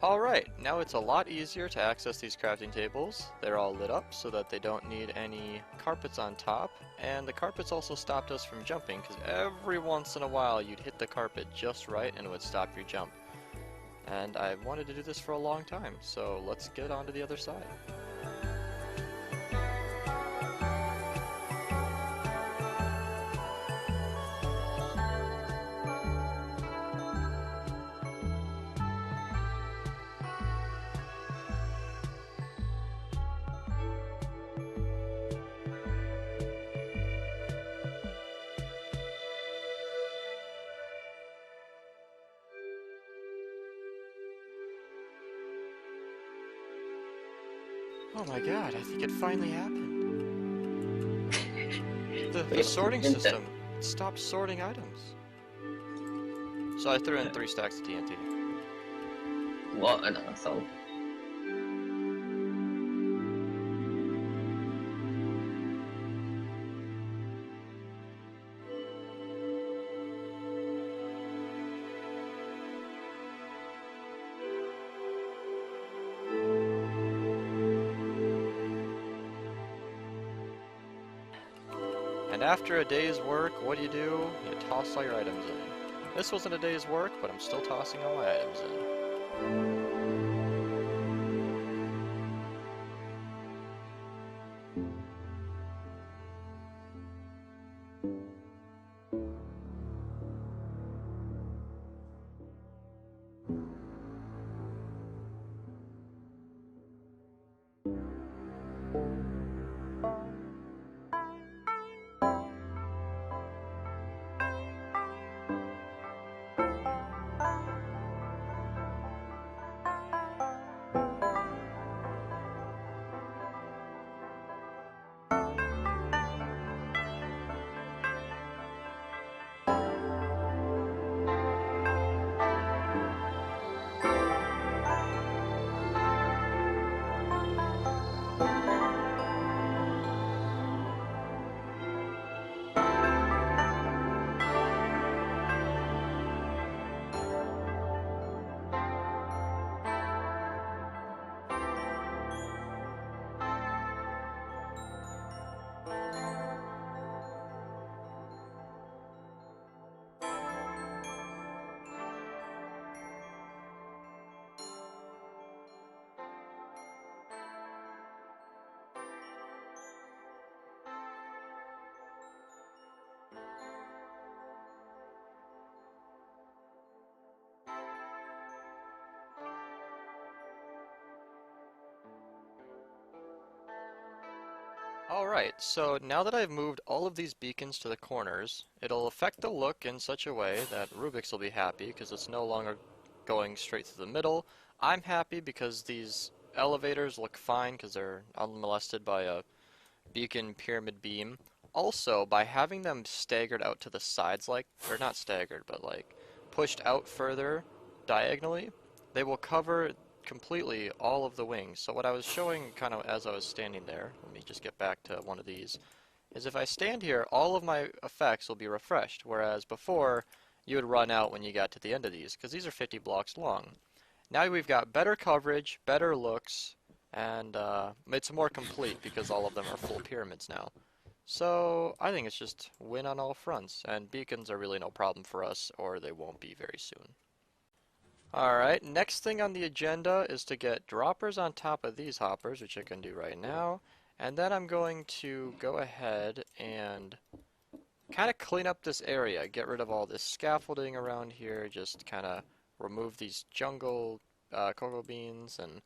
Alright, now it's a lot easier to access these crafting tables. They're all lit up so that they don't need any carpets on top, and the carpets also stopped us from jumping because every once in a while you'd hit the carpet just right and it would stop your jump. And I wanted to do this for a long time, so let's get on to the other side. Oh my god, I think it finally happened. The sorting system stopped sorting items. So I threw in 3 stacks of TNT. What an asshole. And after a day's work, what do? You toss all your items in. This wasn't a day's work, but I'm still tossing all my items in. Alright, so now that I've moved all of these beacons to the corners, it'll affect the look in such a way that Rubik's will be happy because it's no longer going straight through the middle. I'm happy because these elevators look fine because they're unmolested by a beacon pyramid beam. Also, by having them staggered out to the sides or not staggered, but like pushed out further diagonally, they will cover completely all of the wings. So what I was showing kind of as I was standing there, let me just get back to one of these, is if I stand here, all of my effects will be refreshed, whereas before you would run out when you got to the end of these, because these are 50 blocks long. Now we've got better coverage, better looks, and it's more complete because all of them are full pyramids now. So I think it's just win on all fronts, and beacons are really no problem for us, or they won't be very soon. Alright, next thing on the agenda is to get droppers on top of these hoppers, which I can do right now. And then I'm going to go ahead and kind of clean up this area, get rid of all this scaffolding around here, just kind of remove these jungle cocoa beans, and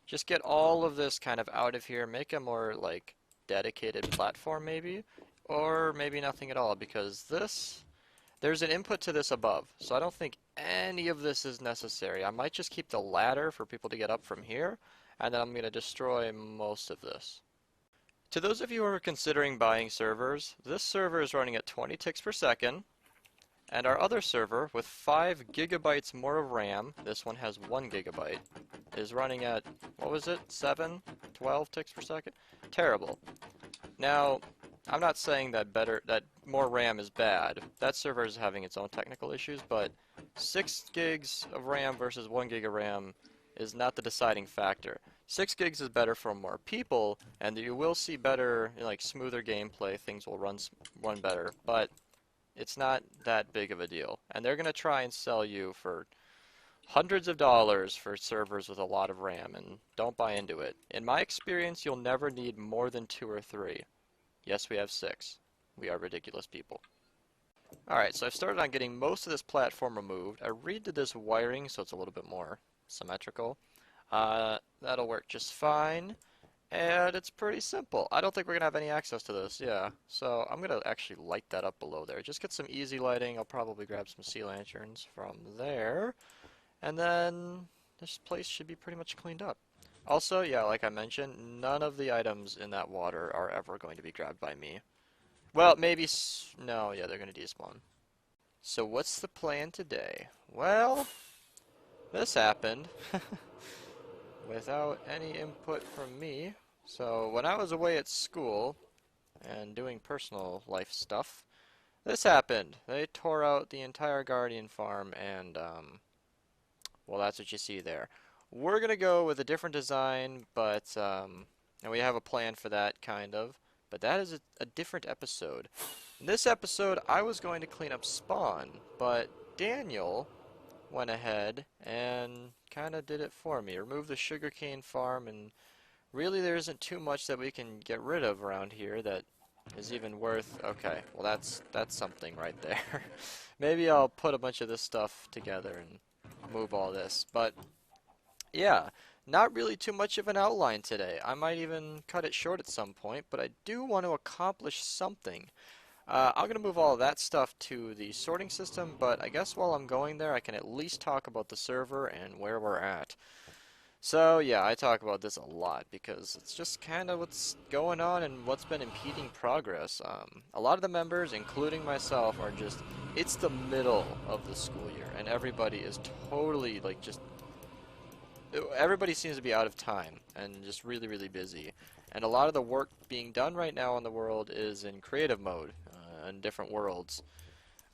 just get all of this kind of out of here, make a more like dedicated platform maybe, or maybe nothing at all, because there's an input to this above, so I don't think any of this is necessary. I might just keep the ladder for people to get up from here, and then I'm going to destroy most of this. To those of you who are considering buying servers, this server is running at 20 ticks per second, and our other server with 5 gigabytes more of RAM, this one has 1 gigabyte, is running at, what was it, 7, 12 ticks per second? Terrible. Now, I'm not saying that more RAM is bad. That server is having its own technical issues, but 6 gigs of RAM versus 1 gig of RAM is not the deciding factor. 6 gigs is better for more people, and you will see better, like smoother gameplay. Things will run better, but it's not that big of a deal. And they're gonna try and sell you for hundreds of dollars for servers with a lot of RAM, and don't buy into it. In my experience, you'll never need more than 2 or 3. Yes, we have 6. We are ridiculous people. Alright, so I've started on getting most of this platform removed. I redid this wiring so it's a little bit more symmetrical. That'll work just fine. And it's pretty simple. I don't think we're going to have any access to this, yeah. So I'm going to actually light that up below there. Just get some easy lighting. I'll probably grab some sea lanterns from there. And then this place should be pretty much cleaned up. Also, yeah, like I mentioned, none of the items in that water are ever going to be grabbed by me. Well, maybe no, yeah, they're going to despawn. So what's the plan today? Well, this happened without any input from me. So when I was away at school and doing personal life stuff, this happened. They tore out the entire Guardian farm and, well, that's what you see there. We're going to go with a different design, but, and we have a plan for that, kind of. But that is a different episode. In this episode, I was going to clean up spawn, but Daniel went ahead and kind of did it for me. Removed the sugarcane farm, and really there isn't too much that we can get rid of around here that is even worth... Okay, well that's something right there. Maybe I'll put a bunch of this stuff together and move all this. But yeah, not really too much of an outline today. I might even cut it short at some point, but I do want to accomplish something. I'm going to move all of that stuff to the sorting system, but I guess while I'm going there, I can at least talk about the server and where we're at. So yeah, I talk about this a lot because it's just kind of what's going on and what's been impeding progress. A lot of the members, including myself, are just, it's the middle of the school year, and everybody is totally, like, just, everybody seems to be out of time and just really, really busy. And a lot of the work being done right now in the world is in creative mode, in different worlds.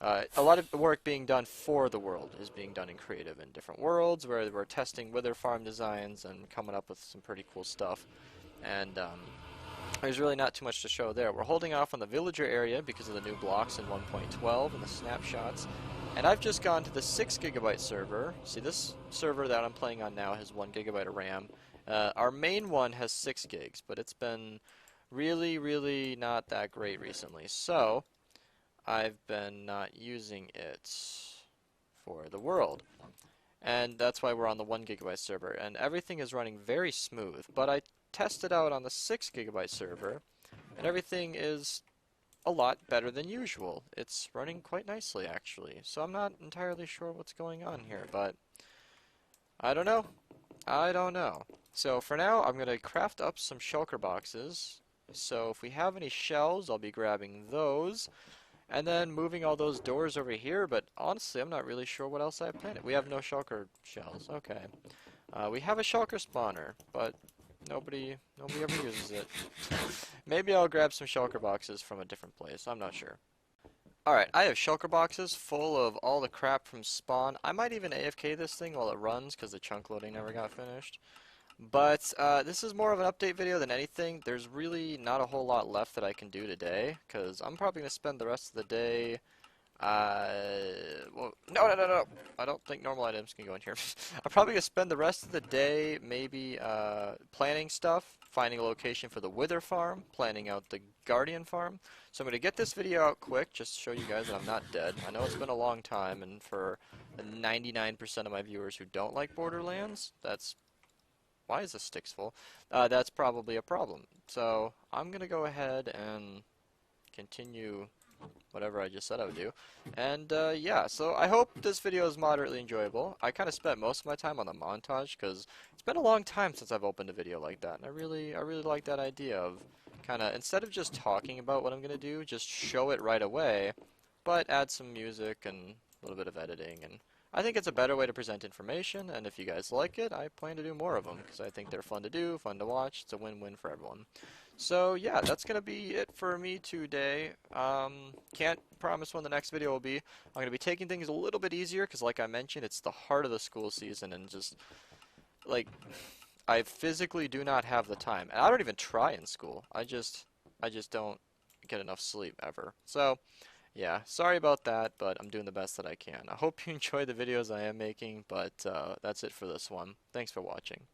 A lot of the work being done for the world is being done in creative in different worlds, where we're testing wither farm designs and coming up with some pretty cool stuff. And there's really not too much to show there. We're holding off on the villager area because of the new blocks in 1.12 and the snapshots. And I've just gone to the 6 gigabyte server. See, this server that I'm playing on now has 1 gigabyte of RAM. Our main one has 6 gigs, but it's been really, really not that great recently. So I've been not using it for the world. And that's why we're on the 1 gigabyte server. And everything is running very smooth. But I tested out on the 6 gigabyte server, and everything is a lot better than usual. It's running quite nicely, actually. So I'm not entirely sure what's going on here, but I don't know. I don't know. So for now, I'm going to craft up some shulker boxes. So if we have any shells, I'll be grabbing those. And then moving all those doors over here, but honestly, I'm not really sure what else I have planned. We have no shulker shells. Okay. We have a shulker spawner, but nobody ever uses it. Maybe I'll grab some shulker boxes from a different place. I'm not sure. Alright, I have shulker boxes full of all the crap from spawn. I might even AFK this thing while it runs because the chunk loading never got finished. But this is more of an update video than anything. There's really not a whole lot left that I can do today because I'm probably going to spend the rest of the day... well, no. I don't think normal items can go in here. I'm probably going to spend the rest of the day maybe planning stuff, finding a location for the wither farm, planning out the guardian farm. So I'm going to get this video out quick just to show you guys that I'm not dead. I know it's been a long time, and for the 99% of my viewers who don't like Borderlands, that's... Why is this sticks full? That's probably a problem. So I'm going to go ahead and continue whatever I just said I would do. And yeah, so I hope this video is moderately enjoyable. I kind of spent most of my time on the montage because it's been a long time since I've opened a video like that. And I really like that idea of kind of, instead of just talking about what I'm going to do, just show it right away, but add some music and a little bit of editing. And I think it's a better way to present information, and if you guys like it, I plan to do more of them, because I think they're fun to do, fun to watch. It's a win-win for everyone. So yeah, that's going to be it for me today. Can't promise when the next video will be. I'm going to be taking things a little bit easier, because like I mentioned, it's the heart of the school season, and just like, I physically do not have the time. And I don't even try in school. I just don't get enough sleep ever. So, yeah, sorry about that, but I'm doing the best that I can. I hope you enjoy the videos I am making, but that's it for this one. Thanks for watching.